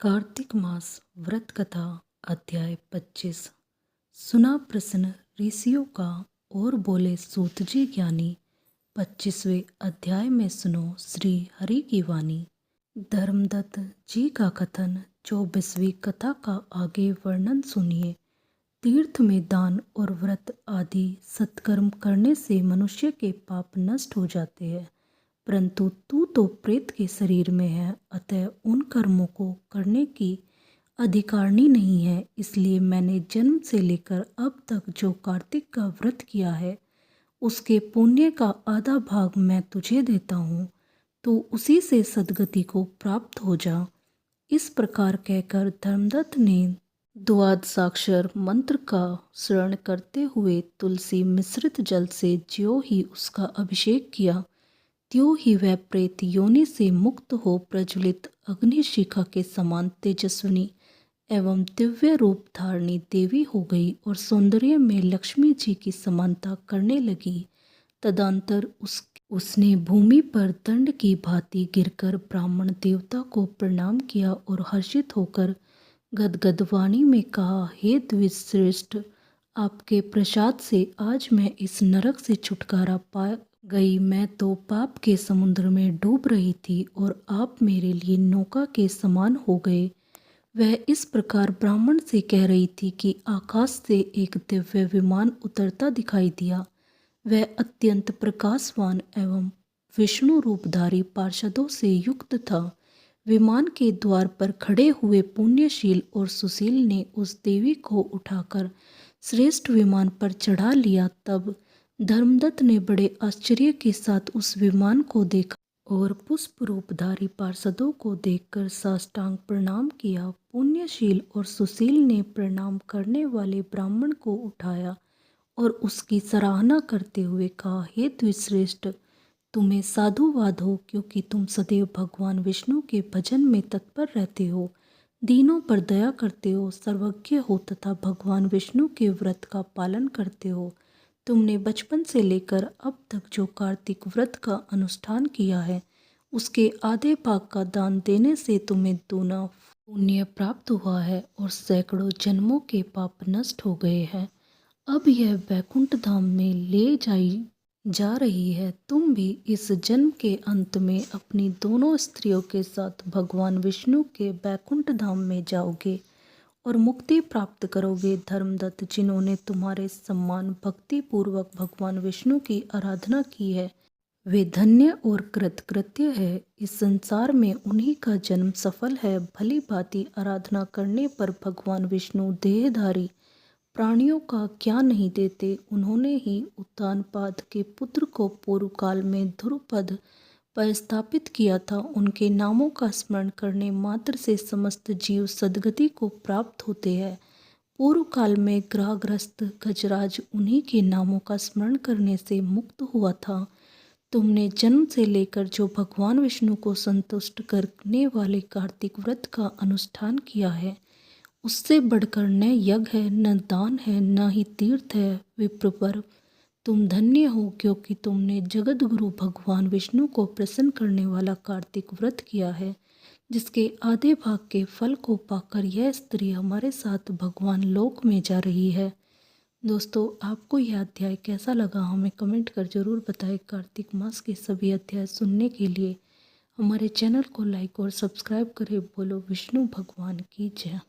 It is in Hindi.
कार्तिक मास व्रत कथा अध्याय 25। सुना प्रश्न ऋषियों का और बोले सूत जी ज्ञानी। 25वें अध्याय में सुनो श्री हरि की वाणी। धर्मदत्त जी का कथन। 24वीं कथा का आगे वर्णन सुनिए। तीर्थ में दान और व्रत आदि सत्कर्म करने से मनुष्य के पाप नष्ट हो जाते हैं, परंतु तू तो प्रेत के शरीर में है, अतः उन कर्मों को करने की अधिकारनी नहीं है। इसलिए मैंने जन्म से लेकर अब तक जो कार्तिक का व्रत किया है, उसके पुण्य का आधा भाग मैं तुझे देता हूँ, तो उसी से सद्गति को प्राप्त हो जा। इस प्रकार कहकर धर्मदत्त ने द्वादशाक्षर मंत्र का स्मरण करते हुए तुलसी मिश्रित जल से ज्यों ही उसका अभिषेक किया, त्यों ही वह प्रेत योनि से मुक्त हो प्रज्वलित अग्निशिखा के समान तेजस्विनी एवं दिव्य रूप धारणी देवी हो गई और सौंदर्य में लक्ष्मी जी की समानता करने लगी। तदंतर उसने भूमि पर दंड की भांति गिरकर ब्राह्मण देवता को प्रणाम किया और हर्षित होकर गदगद वाणी में कहा, हे द्विश्रेष्ठ, आपके प्रसाद से आज मैं इस नरक से छुटकारा पा गई। मैं तो पाप के समुद्र में डूब रही थी और आप मेरे लिए नौका के समान हो गए। वह इस प्रकार ब्राह्मण से कह रही थी कि आकाश से एक दिव्य विमान उतरता दिखाई दिया। वह अत्यंत प्रकाशवान एवं विष्णु रूपधारी पार्षदों से युक्त था। विमान के द्वार पर खड़े हुए पुण्यशील और सुशील ने उस देवी को उठाकर श्रेष्ठ विमान पर चढ़ा लिया। तब धर्मदत्त ने बड़े आश्चर्य के साथ उस विमान को देखा और पुष्प रूपधारी पार्षदों को देखकर साष्टांग प्रणाम किया। पुण्यशील और सुशील ने प्रणाम करने वाले ब्राह्मण को उठाया और उसकी सराहना करते हुए कहा, हे द्विश्रेष्ठ, तुम्हें साधुवाद हो, क्योंकि तुम सदैव भगवान विष्णु के भजन में तत्पर रहते हो, दीनों पर दया करते हो, सर्वज्ञ हो तथा भगवान विष्णु के व्रत का पालन करते हो। तुमने बचपन से लेकर अब तक जो कार्तिक व्रत का अनुष्ठान किया है, उसके आधे भाग का दान देने से तुम्हें दूना पुण्य प्राप्त हुआ है और सैकड़ों जन्मों के पाप नष्ट हो गए हैं। अब यह वैकुंठ धाम में ले जाई जा रही है। तुम भी इस जन्म के अंत में अपनी दोनों स्त्रियों के साथ भगवान विष्णु के वैकुंठ धाम में जाओगे और मुक्ति प्राप्त करोगे। धर्मदत्त, जिन्होंने तुम्हारे सम्मान भक्ति पूर्वक भगवान विष्णु की आराधना की है, वे धन्य और कृतकृत्य है। इस संसार में उन्हीं का जन्म सफल है। भली भांति आराधना करने पर भगवान विष्णु देहधारी प्राणियों का क्या नहीं देते। उन्होंने ही उत्तानपाद के पुत्र को पूर्व काल में ध्रुपद पर स्थापित किया था। उनके नामों का स्मरण करने मात्र से समस्त जीव सद्गति को प्राप्त होते हैं। पूर्व काल में ग्रहग्रस्त गजराज उन्हीं के नामों का स्मरण करने से मुक्त हुआ था। तुमने जन्म से लेकर जो भगवान विष्णु को संतुष्ट करने वाले कार्तिक व्रत का अनुष्ठान किया है, उससे बढ़कर न यज्ञ है, न दान है, न ही तीर्थ है। विप्रवर, तुम धन्य हो, क्योंकि तुमने जगत गुरु भगवान विष्णु को प्रसन्न करने वाला कार्तिक व्रत किया है, जिसके आधे भाग के फल को पाकर यह स्त्री हमारे साथ भगवान लोक में जा रही है। दोस्तों, आपको यह अध्याय कैसा लगा हमें कमेंट कर जरूर बताएं। कार्तिक मास के सभी अध्याय सुनने के लिए हमारे चैनल को लाइक और सब्सक्राइब करें। बोलो विष्णु भगवान की जय।